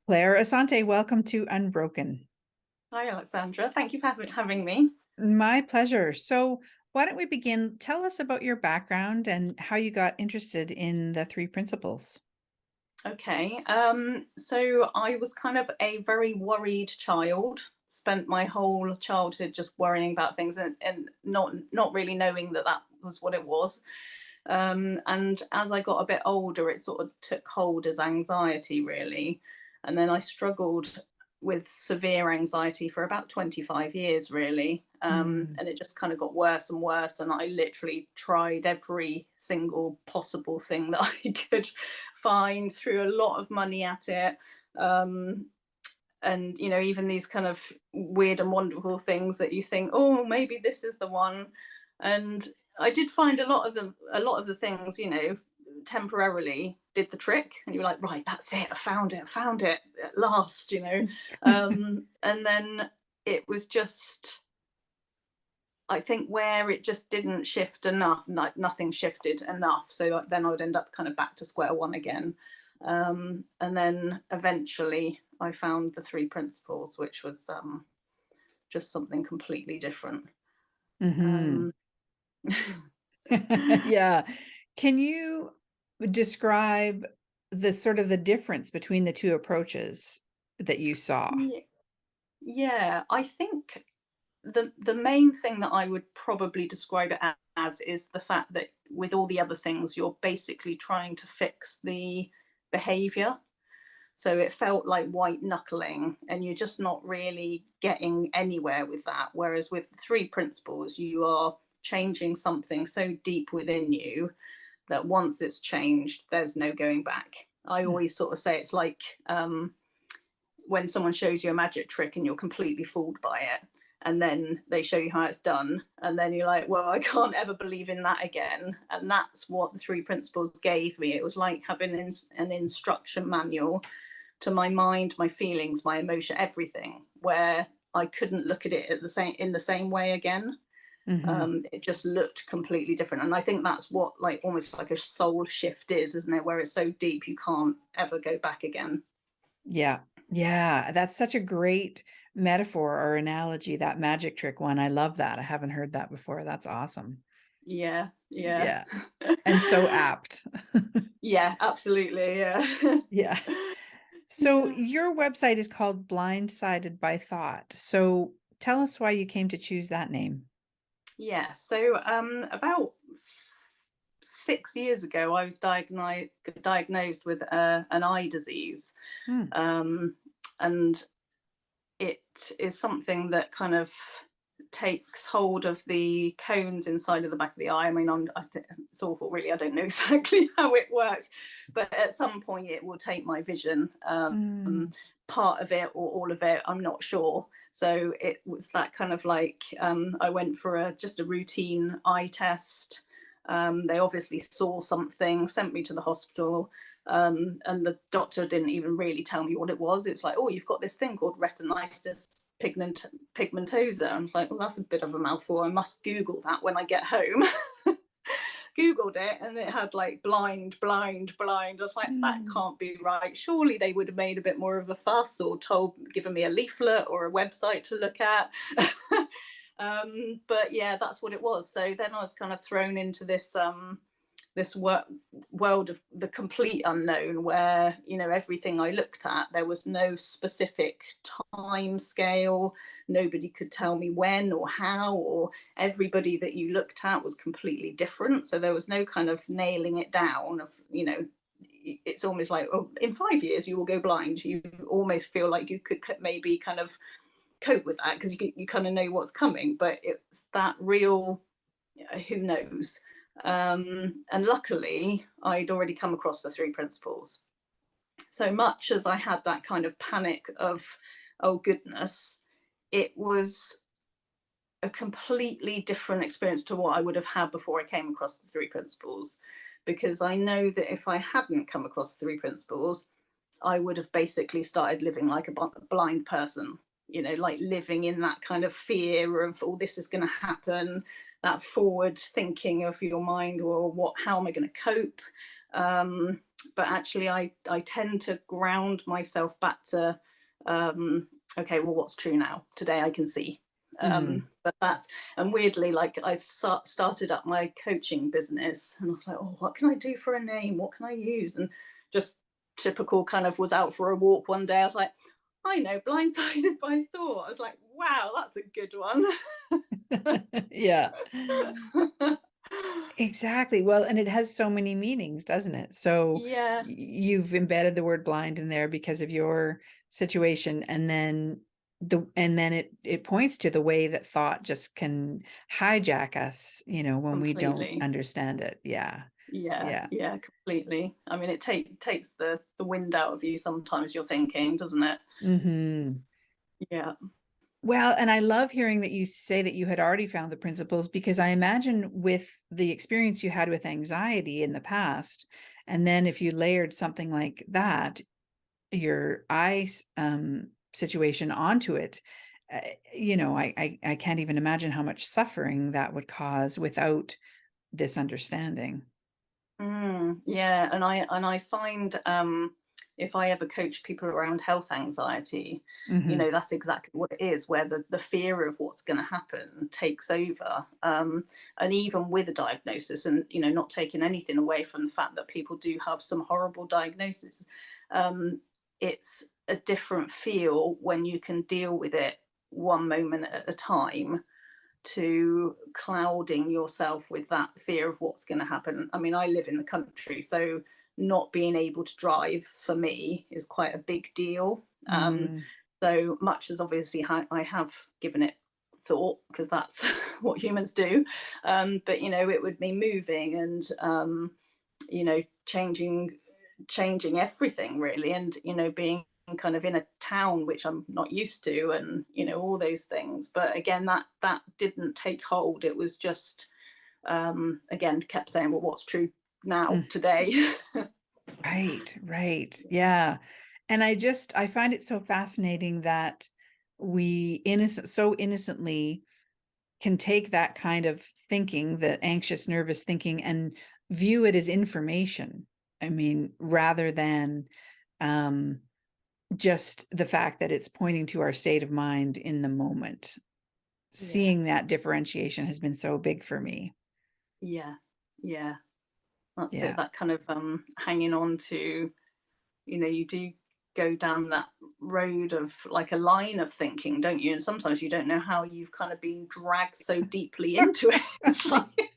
Clare Assante, welcome to Unbroken. Hi, Alexandra. Thank you for having me. My pleasure. So, why don't we begin? Tell us about your background and how you got interested in the three principles. Okay. So I was kind of a very worried child. Spent my whole childhood just worrying about things and not really knowing that that was what it was. And as I got a bit older, it sort of took hold as anxiety, really. And then I struggled with severe anxiety for about 25 years, really. Mm. And it just kind of got worse and worse. And I literally tried every single possible thing that I could find, threw a lot of money at it. Um, and even these kind of weird and wonderful things that you think, oh, maybe this is the one. And I did find a lot of the things, temporarily did the trick, and you're like, right, that's it, I found it at last. And then it was just, I think, where it just didn't shift enough, nothing shifted enough, so then I would end up kind of back to square one again. And then eventually I found the three principles, which was just something completely different. Hmm. um, Yeah. Can you describe the sort of the difference between the two approaches that you saw? yeah, yeah, I think the main thing that I would probably describe it as is the fact that with all the other things, you're basically trying to fix the behavior. So it felt like white knuckling, and you're just not really getting anywhere with that. Whereas with the three principles, you are changing something so deep within you that once it's changed, there's no going back. I Mm. always sort of say it's like when someone shows you a magic trick and you're completely fooled by it, and then they show you how it's done, and then you're like, well, I can't ever believe in that again. And that's what the three principles gave me. It was like having an instruction manual to my mind, my feelings, my emotion, everything, where I couldn't look at it in the same way again. Hmm. It just looked completely different, and I think that's what, like, almost like a soul shift is, isn't it? Where it's so deep you can't ever go back again. Yeah. Yeah. That's such a great metaphor or analogy, that magic trick one. I love that. I haven't heard that before. That's awesome. Yeah, yeah. Yeah. And so apt. Yeah, absolutely. Yeah. Yeah. So Yeah. your website is called Blindsided by Thought. So tell us why you came to choose that name. Yeah. So about 6 years ago, I was diagnosed with an eye disease, Hmm. um, and it is something that kind of takes hold of the cones inside of the back of the eye. I mean, it's awful, really. I don't know exactly how it works, but at some point it will take my vision. Mm. Part of it or all of it, I'm not sure. So it was that kind of like, I went for just a routine eye test. They obviously saw something, sent me to the hospital, and the doctor didn't even really tell me what it was. It's like, oh, you've got this thing called retinitis pigmentosa. I was like, well, that's a bit of a mouthful. I must Google that when I get home. Googled it, and it had like blind, blind, blind. I was like, that Mm. can't be right. Surely they would have made a bit more of a fuss or given me a leaflet or a website to look at. But yeah, that's what it was. So then I was kind of thrown into this world of the complete unknown, where everything I looked at, there was no specific time scale. Nobody could tell me when or how, or everybody that you looked at was completely different, so there was no kind of nailing it down of, it's almost like, oh, in 5 years you will go blind. You almost feel like you could maybe kind of cope with that because you kind of know what's coming, but it's that real, who knows. And luckily, I'd already come across the three principles. So much as I had that kind of panic of, oh goodness, it was a completely different experience to what I would have had before I came across the three principles. Because I know that if I hadn't come across the three principles, I would have basically started living like a blind person. like living in that kind of fear of, oh, this is going to happen, that forward thinking of your mind, or how am I going to cope? But actually, I tend to ground myself back to, okay, well, what's true now? Today I can see. Mm. But that's, and weirdly, like I started up my coaching business, and I was like, oh, what can I do for a name? What can I use? And just typical kind of was out for a walk one day. I was like, I know, blindsided by thought. I was like, wow, that's a good one. Yeah. Exactly. Well, and it has so many meanings, doesn't it? So Yeah, you've embedded the word blind in there because of your situation, and then it points to the way that thought just can hijack us, when we don't completely. understand it. Yeah. Yeah, Yeah. yeah, completely. I mean, it takes the wind out of you sometimes. You're thinking, doesn't it? Hmm. Yeah. Well, and I love hearing that you say that you had already found the principles, because I imagine with the experience you had with anxiety in the past, and then if you layered something like that, your eye situation onto it, uh, I can't even imagine how much suffering that would cause without this understanding. Yeah, and I find, if I ever coach people around health anxiety, Hmm. that's exactly what it is, where the fear of what's going to happen takes over. And even with a diagnosis, and not taking anything away from the fact that people do have some horrible diagnoses, um, it's a different feel when you can deal with it one moment at a time, to clouding yourself with that fear of what's going to happen. I mean, I live in the country, so not being able to drive for me is quite a big deal. Mm. So much as obviously I have given it thought, because that's what humans do. But it would be moving, and changing everything really, and being kind of in a town which I'm not used to, and all those things. But again, that didn't take hold. It was just, again, kept saying, well, what's true now, Mm. today? Right, right. Yeah. And I find it so fascinating that we so innocently can take that kind of thinking, the anxious, nervous thinking, and view it as information. I mean, rather than um, just the fact that it's pointing to our state of mind in the moment. Yeah, Seeing that differentiation has been so big for me. yeah, yeah. That's it. Yeah. That kind of, hanging on to, you do go down that road of like a line of thinking, don't you? And sometimes you don't know how you've kind of been dragged so deeply into it. It's like,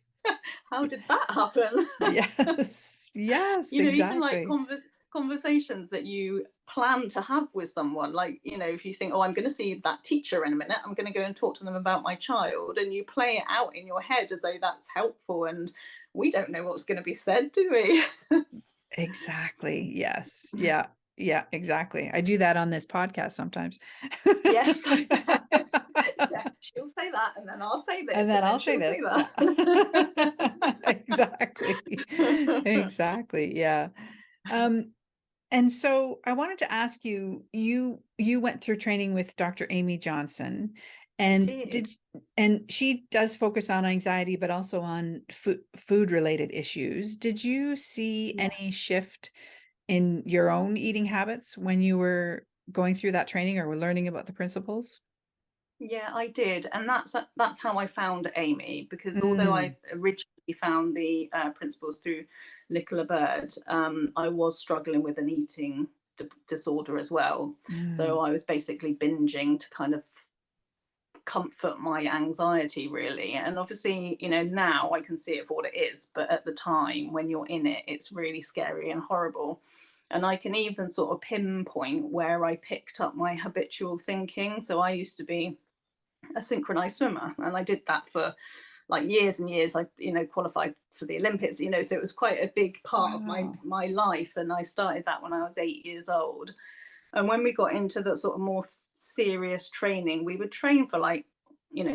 how did that happen? Yes. Yes, Even like exactly. conversations that you plan to have with someone, like, if you think, oh, I'm going to see that teacher in a minute, I'm going to go and talk to them about my child, and you play it out in your head as though that's helpful, and we don't know what's going to be said, do we? Exactly. Yes. Yeah. Yeah, exactly. I do that on this podcast sometimes. Yes, I bet. Yeah, she'll say that, and then I'll say And this, then and I'll then say she'll say this. Yeah. Exactly. that. Exactly. Yeah. Um, and so I wanted to ask you, you went through training with Dr. Amy Johnson, I and did. she does focus on anxiety, but also on food related issues. Did you see Yeah. any shift in your own eating habits when you were going through that training or were learning about the principles? Yeah, I did, and that's how I found Amy. Because although Mm, I originally found the principles through Nicola Bird, I was struggling with an eating disorder as well. So mm, I was basically binging to kind of comfort my anxiety, really. And obviously, now I can see it for what it is, but at the time when you're in it, it's really scary and horrible. And I can even sort of pinpoint where I picked up my habitual thinking. So I used to be a synchronized swimmer, and I did that for like years and years. I qualified for the Olympics, so it was quite a big part of my wow. my life, and I started that when I was 8 years old. And when we got into the sort of more serious training, we would train for like,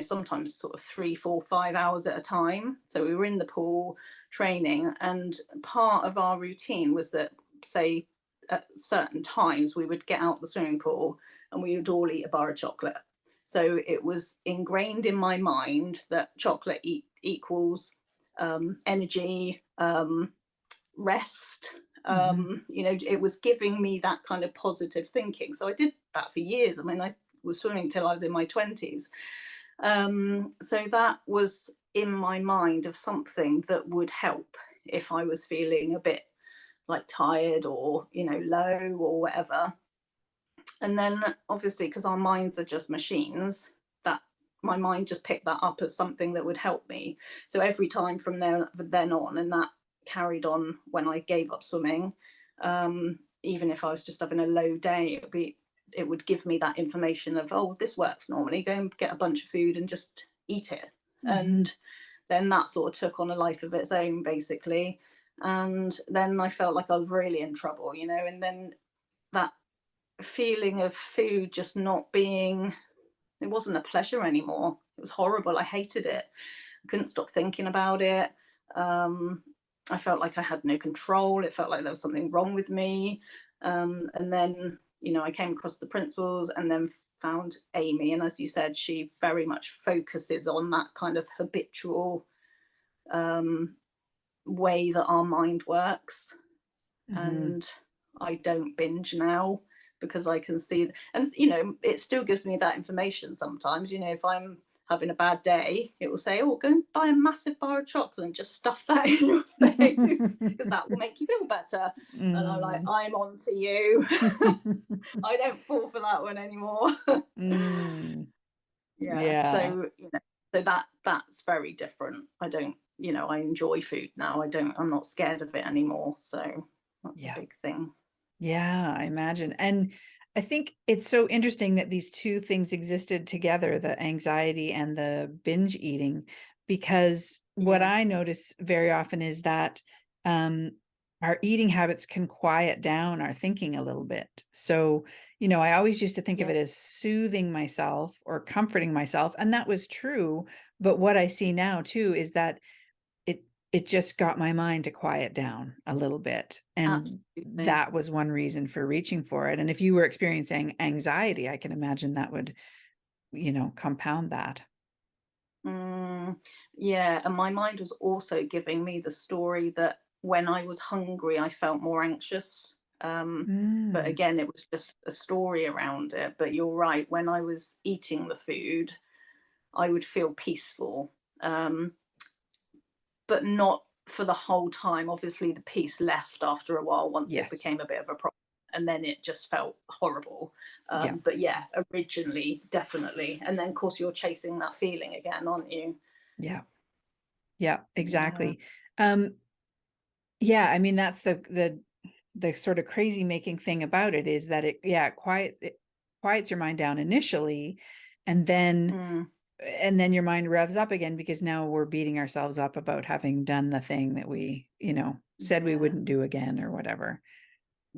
sometimes sort of 3, 4, 5 hours at a time. So we were in the pool training, and part of our routine was that, say, at certain times we would get out the swimming pool and we would all eat a bar of chocolate. So it was ingrained in my mind that chocolate equals energy, rest. Mhm. It was giving me that kind of positive thinking. So I did that for years. I mean, I was swimming till I was in my 20s. So that was in my mind of something that would help if I was feeling a bit like tired or, low or whatever. And then obviously, because our minds are just machines, that my mind just picked that up as something that would help me. So every time from then on, and that carried on when I gave up swimming. Even if I was just having a low day, it would give me that information of, oh, this works normally. Go and get a bunch of food and just eat it. Mhm. And then that sort of took on a life of its own, basically. And then I felt like I was really in trouble, and then that feeling of food just not being, it wasn't a pleasure anymore. It was horrible. I hated it. I couldn't stop thinking about it. um, I felt like I had no control. It felt like there was something wrong with me. And then I came across the principles and then found Amy, and as you said, she very much focuses on that kind of habitual um, way that our mind works. Mhm. And I don't binge now because I can see, and it still gives me that information sometimes. If I'm having a bad day, it will say, "Oh, go and buy a massive bar of chocolate and just stuff that in your face because that will make you feel better." And I'm like, Mm. "I'm on to you." I don't fall for that one anymore. Mm. Yeah, Yeah. so so that's very different. I don't, I enjoy food now. I'm not scared of it anymore. So that's a Yeah. big thing. Yeah, I imagine. And I think it's so interesting that these two things existed together, the anxiety and the binge eating, because what Yeah. I notice very often is that um, our eating habits can quiet down our thinking a little bit. So, I always used to think of Yeah, it as soothing myself or comforting myself, and that was true. But what I see now too is that it it just got my mind to quiet down a little bit, and absolutely. that was one reason for reaching for it. And if you were experiencing anxiety, I can imagine that would, compound that. Mm, yeah, and my mind was also giving me the story that when I was hungry, I felt more anxious. But Mm, again, it was just a story around it. But you're right, when I was eating the food, I would feel peaceful, um, but not for the whole time. Obviously, the peace left after a while once it yes. became a bit of a problem. And then it just felt horrible. Yeah. But yeah, originally, definitely. And then, of course, you're chasing that feeling again, aren't you? Yeah. Yeah, Yeah. exactly. Um, yeah, I mean, that's the sort of crazy making thing about it is that it quiets your mind down initially, and then Mm, your mind revs up again because now we're beating ourselves up about having done the thing that we, said we yeah, wouldn't do again or whatever,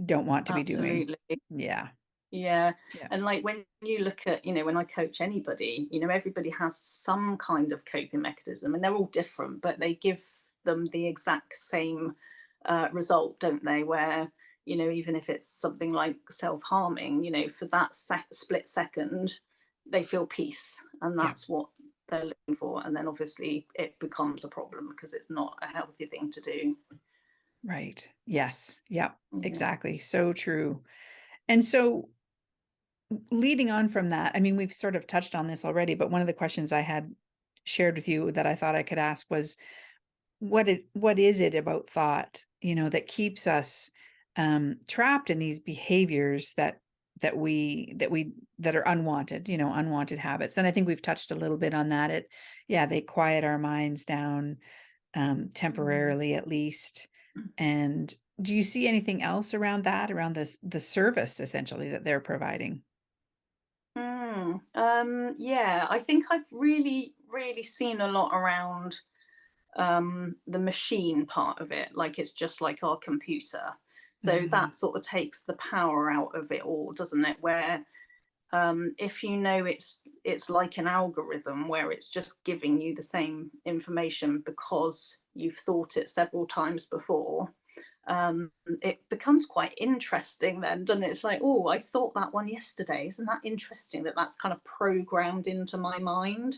don't want to be doing. absolutely. Yeah. Yeah. Yeah. And like when you look at, when I coach anybody, everybody has some kind of coping mechanism and they're all different, but they give them the exact same result, don't they? Where, even if it's something like self harming, for that split second, they feel peace. And Yeah. that's what they're looking for. And then obviously it becomes a problem because it's not a healthy thing to do. Right. Yes. Yeah, Yeah. exactly. So true. And so leading on from that, I mean, we've sort of touched on this already, but one of the questions I had shared with you that I thought I could ask was what is it about thought, that keeps us trapped in these behaviors that are unwanted, unwanted habits. And I think we've touched a little bit on that. They quiet our minds down, Mm. temporarily at least. And do you see anything else around that, around the service essentially that they're providing? Yeah, I think I've really, really seen a lot around the machine part of it. Like it's just like our computer. So Mm, that sort of takes the power out of it all, doesn't it? Where if it's like an algorithm where it's just giving you the same information because you've thought it several times before. it becomes quite interesting then, doesn't it? It's like, oh, I thought that one yesterday. Isn't that interesting that that's kind of programmed into my mind?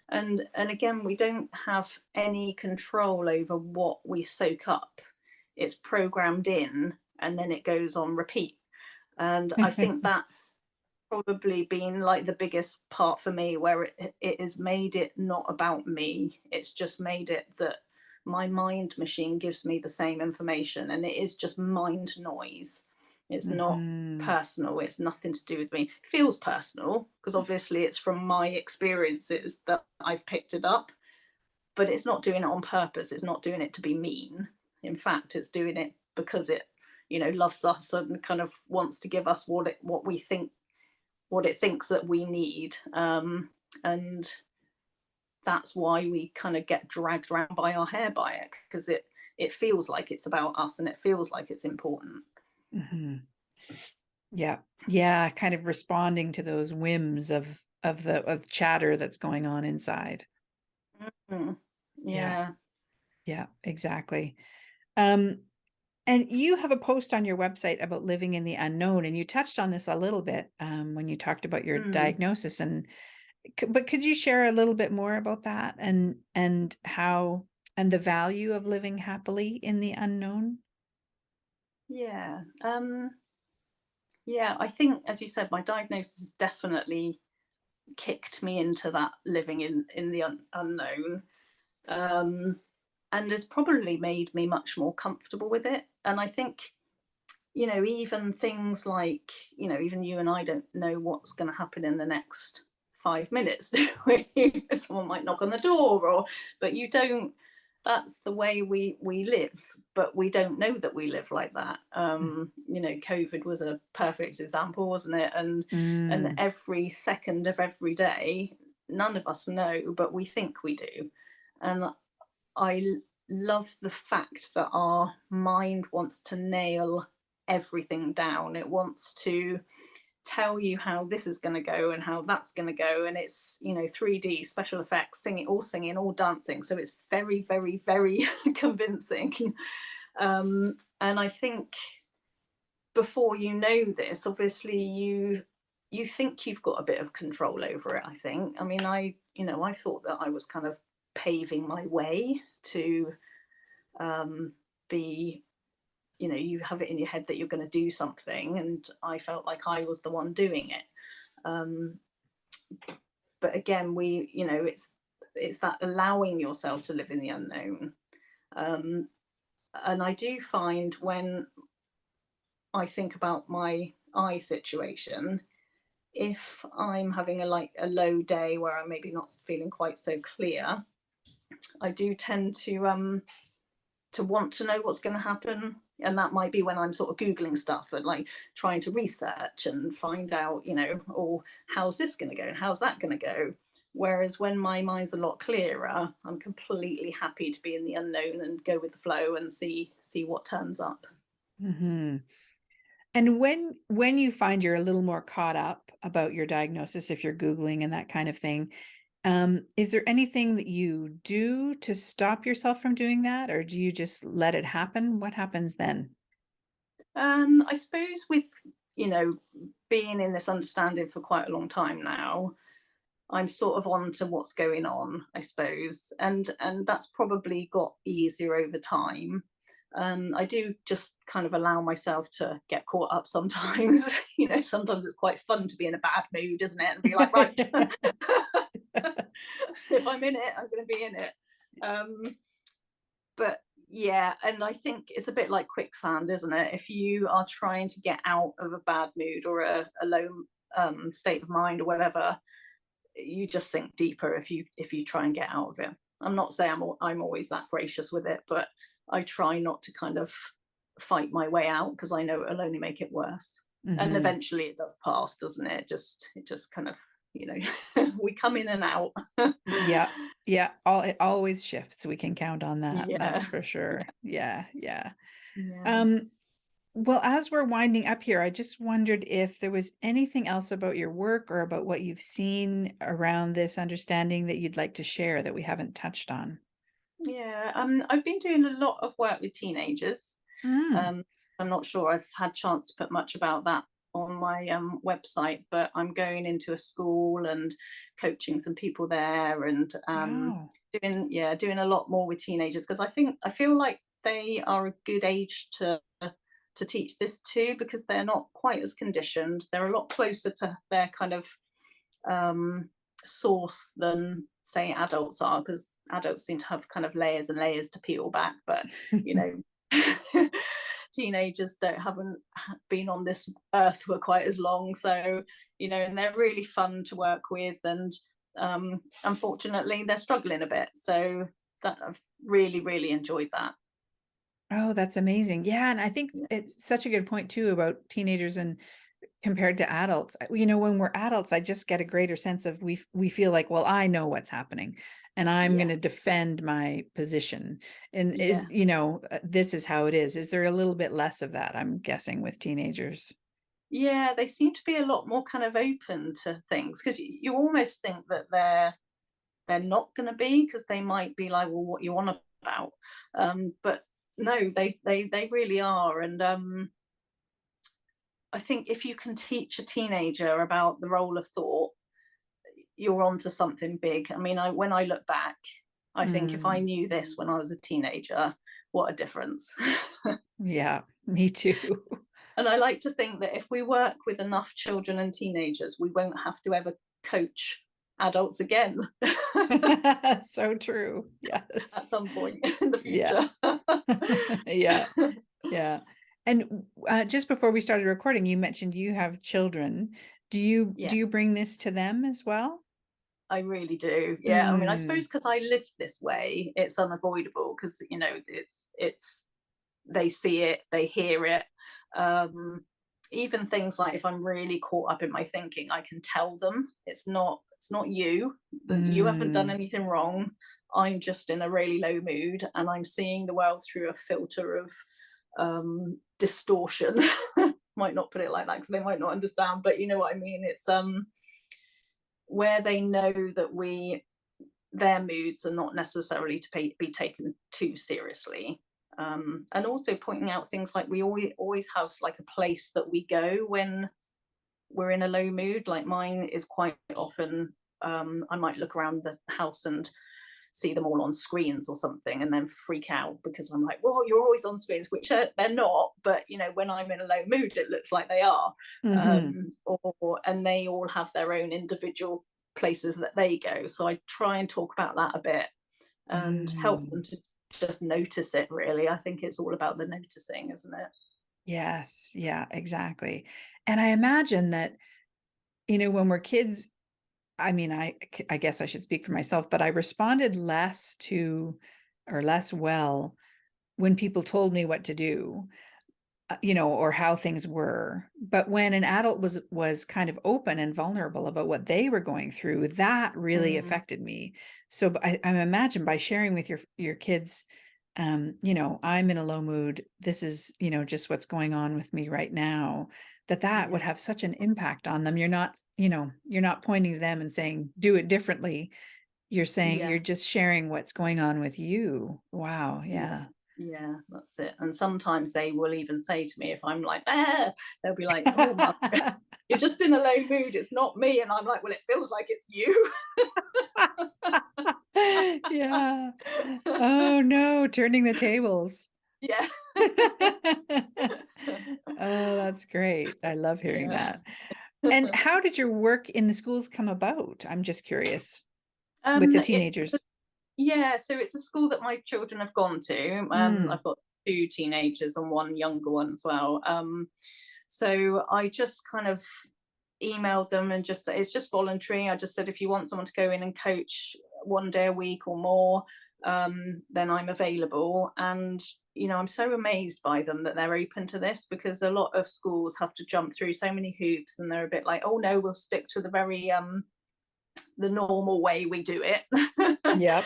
And again, we don't have any control over what we soak up. It's programmed in, and then it goes on repeat. And I think that's probably been like the biggest part for me, where it has made it not about me. It's just made it that my mind machine gives me the same information, and it is just mind noise. It's not Hmm. personal. It's nothing to do with me. It feels personal because obviously it's from my experiences that I've picked it up, but it's not doing it on purpose. It's not doing it to be mean. In fact, it's doing it because it, loves us and kind of wants to give us what we think, what it thinks that we need. And that's why we kind of get dragged around by our hair by it, because it feels like it's about us, and it feels like it's important. Hmm. Yeah. Yeah. Kind of responding to those whims of chatter that's going on inside. Mm. Yeah. Yeah. Yeah, exactly. Um, and you have a post on your website about living in the unknown, and you touched on this a little bit when you talked about your Mm. diagnosis. And but could you share a little bit more about that and how and the value of living happily in the unknown? Yeah. Yeah, I think, as you said, my diagnosis definitely kicked me into that living in the unknown, um, and has probably made me much more comfortable with it. And I think, even things like, even you and I don't know what's going to happen in the next 5 minutes, do we? Someone might knock on the door, but you don't. That's the way we live, but we don't know that we live like that. COVID was a perfect example, wasn't it? And Mm, every second of every day, none of us know, but we think we do. And I love the fact that our mind wants to nail everything down. It wants to tell you how this is going to go and how that's going to go. And it's, 3D special effects, singing, all dancing. So it's very, very, very convincing. And I think before you know this, obviously you think you've got a bit of control over it. I think. I mean, I thought that I was kind of paving my way to be, you have it in your head that you're going to do something, and I felt like I was the one doing it. um, but again, it's that allowing yourself to live in the unknown. um, and I do find, when I think about my eye situation, if I'm having a low day where I'm maybe not feeling quite so clear, I do tend to want to know what's going to happen. And that might be when I'm sort of Googling stuff and like trying to research and find out, or how's this going to go? How's that going to go? Whereas when my mind's a lot clearer, I'm completely happy to be in the unknown and go with the flow and see what turns up. hmm. And when you find you're a little more caught up about your diagnosis, if you're Googling and that kind of thing, is there anything that you do to stop yourself from doing that, or do you just let it happen? What happens then? I suppose with, you know, being in this understanding for quite a long time now, I'm sort of on to what's going on, I suppose, and that's probably got easier over time. I do just kind of allow myself to get caught up sometimes. Sometimes it's quite fun to be in a bad mood, isn't it? And be like, right, if I'm in it, I'm going to be in it. Um, but yeah, and I think it's a bit like quicksand, isn't it? If you are trying to get out of a bad mood or a low state of mind or whatever, you just sink deeper if you try and get out of it. I'm not saying I'm always that gracious with it, but I try not to kind of fight my way out, because I know it'll only make it worse. And Hmm. eventually it does pass, doesn't it? It just kind of, we come in and out. Yeah. Yeah. It always shifts. We can count on that. That's Yeah. for sure. Yeah. Yeah. Yeah. Um, well, as we're winding up here, I just wondered if there was anything else about your work or about what you've seen around this understanding that you'd like to share that we haven't touched on. Yeah. I've been doing a lot of work with teenagers. Mm. I'm not sure I've had chance to put much about that on my website, but I'm going into a school and coaching some people there, and Wow. doing a lot more with teenagers, because I feel like they are a good age to teach this to, because they're not quite as conditioned. They're a lot closer to their kind of um, source than say adults are, because adults seem to have kind of layers and layers to peel back, but you know, teenagers haven't been on this earth for quite as long. So you know, and they're really fun to work with, and unfortunately they're struggling a bit, so that I've really enjoyed that. Oh, that's amazing. Yeah, and I think Yeah, it's such a good point too about teenagers and compared to adults. When we're adults, I just get a greater sense of we feel like, well, I know what's happening and I'm yeah, going to defend my position. And yeah. this is how it is. Is there a little bit less of that, I'm guessing, with teenagers? Yeah, they seem to be a lot more kind of open to things, because you almost think that they're not going to be, because they might be like, well, what you want about? But no, they really are. And I think if you can teach a teenager about the role of thought, you're onto something big. I mean, when I look back, I think if I Mm, knew this when I was a teenager, what a difference. yeah, me too. And I like to think that if we work with enough children and teenagers, we won't have to ever coach adults again So true. at Yes. some point in the Yeah. future. Yeah. Yeah. And just before we started recording, you mentioned you have children. Do Yeah, you bring this to them as well? I really do. Yeah, I mean, I Mm, suppose because I live this way, it's unavoidable, because you know, it's they see it, they hear it. Um, Even things like if I'm really caught up in my thinking, I can tell them it's not you, that you haven't done mm, anything wrong. I'm just in a really low mood, and I'm seeing the world through a filter of distortion. Might not put it like that because they might not understand, but you know what I mean. It's where they know that we their moods are not necessarily to be taken too seriously. And also pointing out things like we always have like a place that we go when we're in a low mood. Like mine is quite often, I might look around the house and see them all on screens or something, and then freak out because I'm like, "Whoa, you're always on screens," which they're not. But you know, when I'm in a low mood, it looks like they are. mhm, And they all have their own individual places that they go. So I try and talk about that a bit and help them mm. to just notice it. Really, I think it's all about the noticing, isn't it? Yes, yeah, exactly. And I imagine that, when we're kids, I mean, I guess I should speak for myself, but I responded less to or less well when people told me what to do. Or how things were. But when an adult was kind of open and vulnerable about what they were going through, that really Mm, affected me. So I imagine by sharing with your kids, I'm in a low mood. This is, just what's going on with me right now. That would yeah, have such an impact on them. You're not pointing to them and saying, do it differently. yeah. You're just sharing what's going on with you. Wow. Yeah, Yeah. yeah, that's it. And sometimes they will even say to me, if I'm like, ah, they'll be like, oh, mother, you're just in a low mood. It's not me. And I'm like, well, it feels like it's you. Yeah. Oh, no, turning the tables. Yeah. Oh, that's great. I love hearing Yeah. that. And how did your work in the schools come about? I'm just curious with the It's teenagers. yeah, so it's a school that my children have gone to. Mm, I've got two teenagers and one younger one as well. So I just kind of emailed them and just it's just voluntary. I just said if you want someone to go in and coach 1 day a week or more, then I'm available. And you know, I'm so amazed by them that they're open to this, because a lot of schools have to jump through so many hoops, and they're a bit like, oh no, we'll stick to the normal way we do it. yep.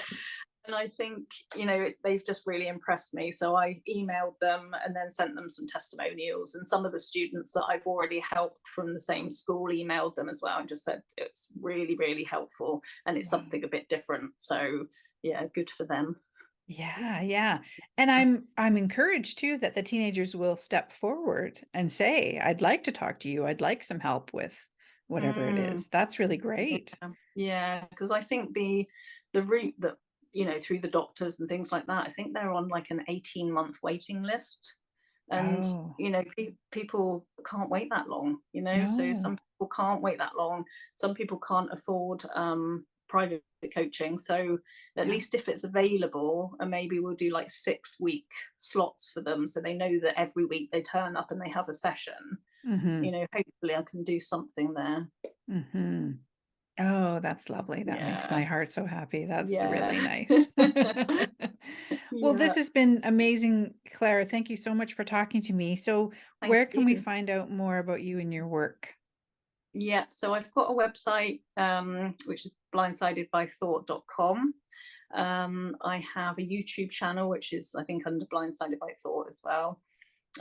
And I think, you know, they've just really impressed me. So I emailed them and then sent them some testimonials. And some of the students that I've already helped from the same school emailed them as well and just said it's really, really helpful. And it's Wow. something a bit different. So, yeah, good for them. Yeah, yeah. And I'm encouraged too that the teenagers will step forward and say, "I'd like to talk to you. I'd like some help with whatever it Mm. is." That's really great. Yeah, because I think the route that, through the doctors and things like that, I think they're on like an 18-month waiting list. And, Oh, people can't wait that long, so some no. people can't wait that long. Some people can't afford private coaching. So at Yeah. least if it's available, and maybe we'll do like 6-week slots for them, so they know that every week they turn up and they have a session. Mhm. Hopefully I can do something there. Mhm. Oh, that's lovely. That makes my Yeah. heart so happy. That's Yeah. really nice. Well, this Yeah. has been amazing, Claire. Thank you so much for talking to me. So, Thank where can we you. find out more about you and your work? Yeah. So I've got a website, which is blindsidedbythought.com. I have a YouTube channel, which is, I think, under Blindsided by Thought as well.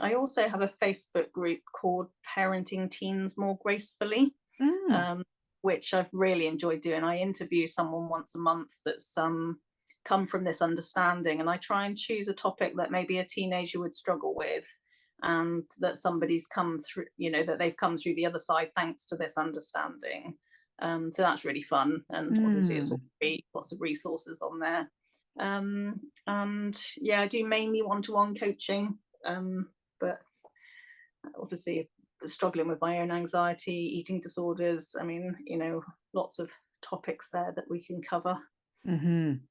I also have a Facebook group called Parenting Teens More Gracefully, Mm, um, which I've really enjoyed doing. I interview someone once a month that's come from this understanding, and I try and choose a topic that maybe a teenager would struggle with, and that somebody's come through, that they've come through the other side thanks to this understanding. So that's really fun, and obviously it's all mm. free, lots of resources on there. And yeah, I do mainly one-to-one coaching, but obviously struggling with my own anxiety, eating disorders. I mean, lots of topics there that we can cover. Mhm.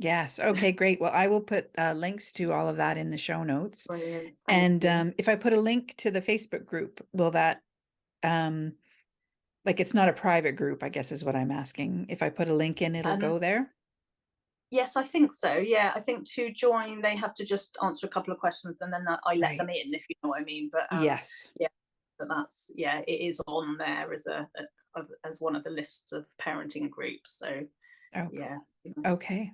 Yes. Okay, great. Well, I will put links to all of that in the show notes. Brilliant. Thank And you. if I put a link to the Facebook group, will that um like it's not a private group, I guess is what I'm asking. If I put a link in, it'll Um, go there? yes, I think so. Yeah, I think to join, they have to just answer a couple of questions, and then I let them Right. in, if you know what I mean. But Yes. yeah, but that's, yeah, it is on there as as one of the lists of parenting groups. So Okay. yeah, yes, Okay.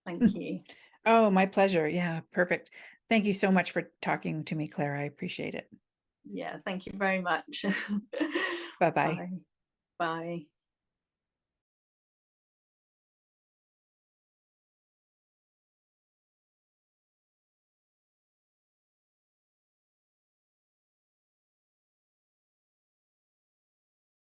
thank you. Oh, my pleasure. Yeah, perfect. Thank you so much for talking to me, Claire. I appreciate it. Yeah, thank you very much. Bye-bye. Bye. Bye.